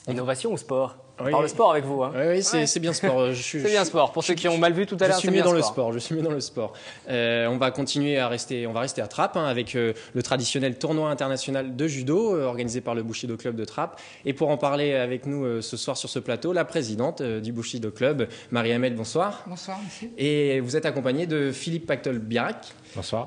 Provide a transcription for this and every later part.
Innovation ou sport? On Oui. parle de sport avec vous. Hein. Oui, c'est bien sport. C'est bien sport. Pour ceux qui ont mal vu tout à l'heure, Je suis c'est mieux bien dans le sport. sport. Je suis mieux dans le sport. On va continuer à rester, on va rester à Trappes avec le traditionnel tournoi international de judo organisé par le Bushido Club de Trappes. Et pour en parler avec nous ce soir sur ce plateau, la présidente du Bushido Club, Marie-Amel, bonsoir. Bonsoir, monsieur. Et vous êtes accompagnée de Philippe Pactol-Biarac, Bonsoir.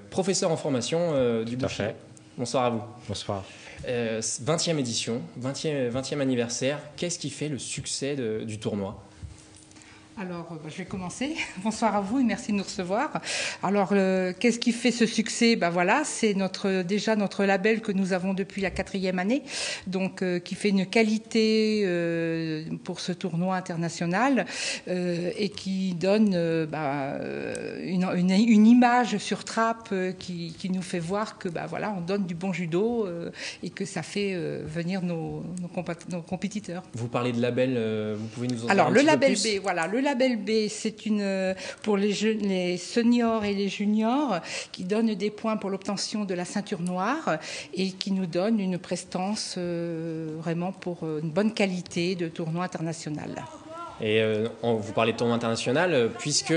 professeur en formation du Tout à Bushido. fait. Bonsoir à vous. Bonsoir. 20e édition, 20e anniversaire. Qu'est-ce qui fait le succès du tournoi ? Alors, je vais commencer. Bonsoir à vous et merci de nous recevoir. Alors, qu'est-ce qui fait ce succès? Voilà, c'est déjà notre label que nous avons depuis la 4e année, donc qui fait une qualité pour ce tournoi international et qui donne une image sur Trappes qui nous fait voir que voilà, on donne du bon judo et que ça fait venir nos compétiteurs. Vous parlez de label, vous pouvez nous en dire Alors, un le petit peu label plus ? B, voilà, le label B, c'est pour les seniors et les juniors qui donne des points pour l'obtention de la ceinture noire et qui nous donne une prestance vraiment pour une bonne qualité de tournoi international. Et vous parlez de tournoi international, puisque,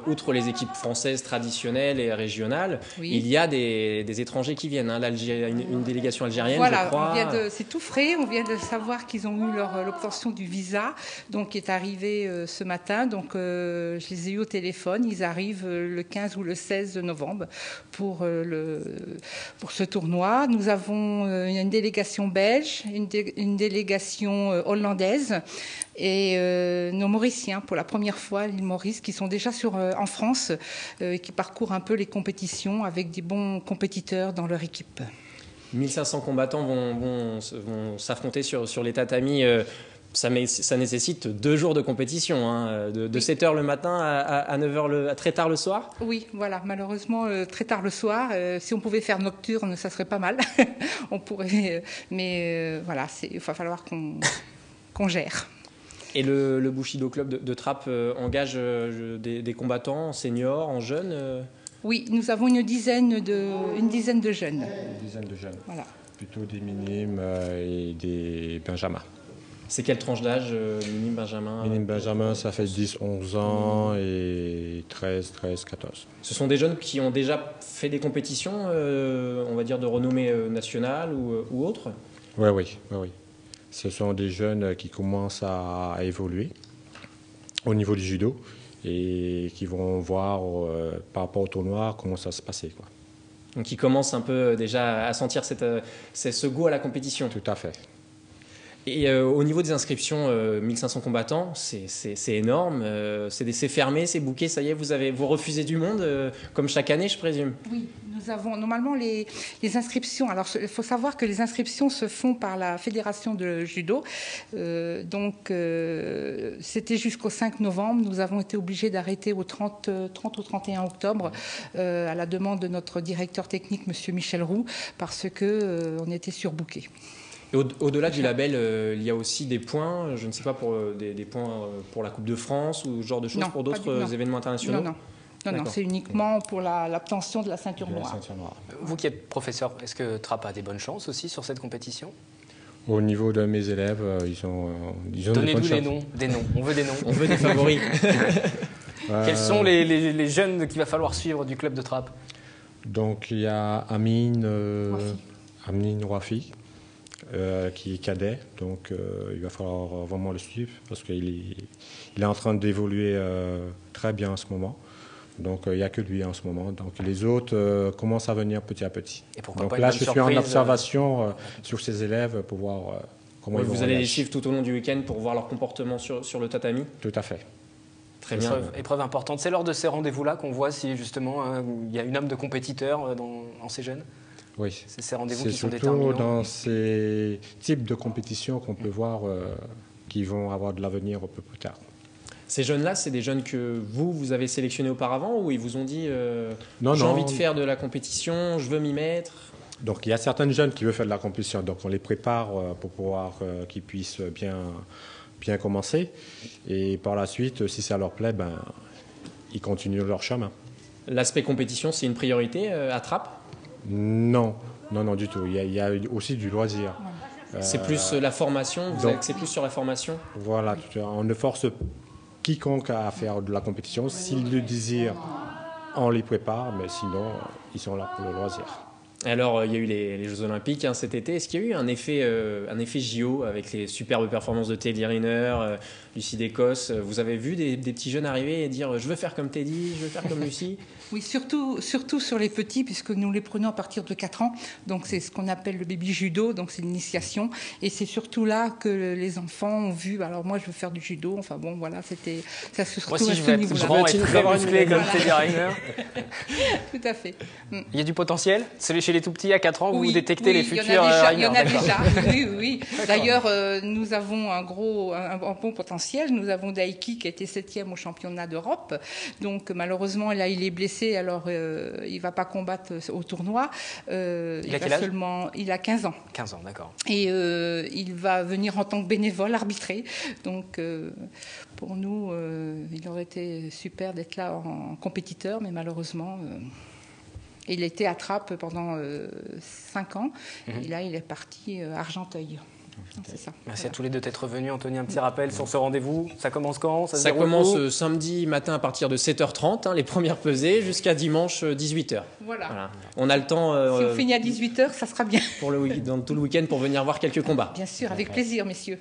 outre les équipes françaises traditionnelles et régionales, Oui. il y a des étrangers qui viennent. Hein, une délégation algérienne, Voilà, je crois. c'est tout frais. On vient de savoir qu'ils ont eu l'obtention du visa, donc qui est arrivé ce matin. Donc, je les ai eus au téléphone. Ils arrivent le 15 ou le 16 novembre pour ce tournoi. Nous avons une délégation belge, une délégation hollandaise et nos Mauriciens pour la première fois, l'île Maurice, qui sont déjà en France, qui parcourent un peu les compétitions avec des bons compétiteurs dans leur équipe. 1500 combattants vont s'affronter sur les tatamis. Ça nécessite 2 jours de compétition, hein, de 7h le matin à 9h très tard le soir. Oui, voilà, malheureusement, très tard le soir. Si on pouvait faire nocturne, ça serait pas mal. On pourrait, mais voilà, il va falloir qu'on gère. Et le Bushido Club de Trappes engage des combattants en seniors, en jeunes Oui, nous avons une dizaine de jeunes. Une dizaine de jeunes. Voilà. Plutôt des minimes et des benjamins. C'est quelle tranche d'âge, minime, benjamin Minime benjamin, ça fait 10, 11 ans et 13, 14. Ce sont des jeunes qui ont déjà fait des compétitions, on va dire, de renommée nationale ou autre ? Oui. Ce sont des jeunes qui commencent à évoluer au niveau du judo et qui vont voir par rapport au tournoi comment ça se passait, quoi. Donc ils commencent un peu déjà à sentir ce goût à la compétition. Tout à fait. Et au niveau des inscriptions, 1500 combattants, c'est énorme. C'est fermé, c'est booké, ça y est, vous refusez du monde, comme chaque année, je présume. Oui, nous avons normalement les inscriptions. Alors, il faut savoir que les inscriptions se font par la Fédération de judo. Donc, c'était jusqu'au 5 novembre. Nous avons été obligés d'arrêter au 30 ou 31 octobre à la demande de notre directeur technique, M. Michel Roux, parce qu'on était surbookés. Et au-delà du label, il y a aussi des points, je ne sais pas, pour des points pour la Coupe de France ou ce genre de choses, Non, pour d'autres événements internationaux? Non, c'est uniquement pour l'obtention de la ceinture noire. Vous qui êtes professeur, est-ce que Trappes a des bonnes chances aussi sur cette compétition? Au niveau de mes élèves, ils ont Donnez-nous des noms. On veut des noms. On veut des favoris. Quels sont les jeunes qu'il va falloir suivre du club de Trappes? Donc il y a Amine Rouafi. Qui est cadet, donc il va falloir vraiment le suivre parce qu'il est en train d'évoluer très bien en ce moment. Donc il n'y a que lui en ce moment. Donc les autres commencent à venir petit à petit. Et pourquoi donc pas là, une je bonne suis en surprise, observation sur ces élèves pour voir comment ils vont Vous allez les réagir. suivre tout au long du week-end pour voir leur comportement sur le tatami? Tout à fait. Très bien. Épreuve importante. C'est lors de ces rendez-vous-là qu'on voit si justement il y a une âme de compétiteur en ces jeunes? Oui. C'est ces rendez-vous C'est qui sont surtout déterminants. dans ces types de compétitions qu'on peut voir qui vont avoir de l'avenir un peu plus tard. Ces jeunes-là, c'est des jeunes que vous avez sélectionnés auparavant ou ils vous ont dit Non, j'ai non. envie de faire de la compétition, je veux m'y mettre? Donc il y a certains jeunes qui veulent faire de la compétition, donc on les prépare pour pouvoir qu'ils puissent bien commencer. Et par la suite, si ça leur plaît, ils continuent leur chemin. L'aspect compétition, c'est une priorité à Trappes? Non, du tout. Il y a aussi du loisir. C'est plus la formation, vous donc- axez plus sur la formation? Voilà, on ne force quiconque à faire de la compétition. S'ils le désirent, on les prépare, mais sinon, ils sont là pour le loisir. Alors, il y a eu les Jeux Olympiques cet été. Est-ce qu'il y a eu un effet JO avec les superbes performances de Teddy Riner, Lucie Descosses? Vous avez vu des petits jeunes arriver et dire « je veux faire comme Teddy, je veux faire comme Lucie ». Oui, surtout sur les petits, puisque nous les prenons à partir de 4 ans. Donc, c'est ce qu'on appelle le baby judo, donc c'est l'initiation. Et c'est surtout là que les enfants ont vu. Alors, moi, je veux faire du judo. Enfin, bon, voilà, c'était ça, surtout Moi aussi, à je ce veux être niveau-là. grand et Faut-il très avoir une musclé comme Voilà. Teddy Riner. Tout à fait. Il y a du potentiel? C'est chez les tout petits à 4 ans, vous Oui, détectez oui, les il y en a futurs déjà, il y en a Riner. déjà. Oui, oui. D'ailleurs, nous avons un bon potentiel. Nous avons Daiki qui a été 7e au championnat d'Europe. Donc, malheureusement, là, il est blessé. Alors, il ne va pas combattre au tournoi. Il a quel âge? Il a 15 ans. 15 ans, d'accord. Et il va venir en tant que bénévole arbitrer. Donc, pour nous, il aurait été super d'être là en compétiteur, mais malheureusement, il était à Trappes pendant 5 ans. Et là, il est parti à Argenteuil. C'est ça. Merci à tous les deux d'être venus. Anthony, un petit rappel sur ce rendez-vous. Ça commence quand? Se Ça déroule commence où? samedi matin à partir de 7h30, les premières pesées, jusqu'à dimanche 18h. Voilà. Voilà. On a le temps Si on finit à 18h, ça sera bien. dans tout le week-end pour venir voir quelques combats. Bien sûr, avec plaisir, messieurs.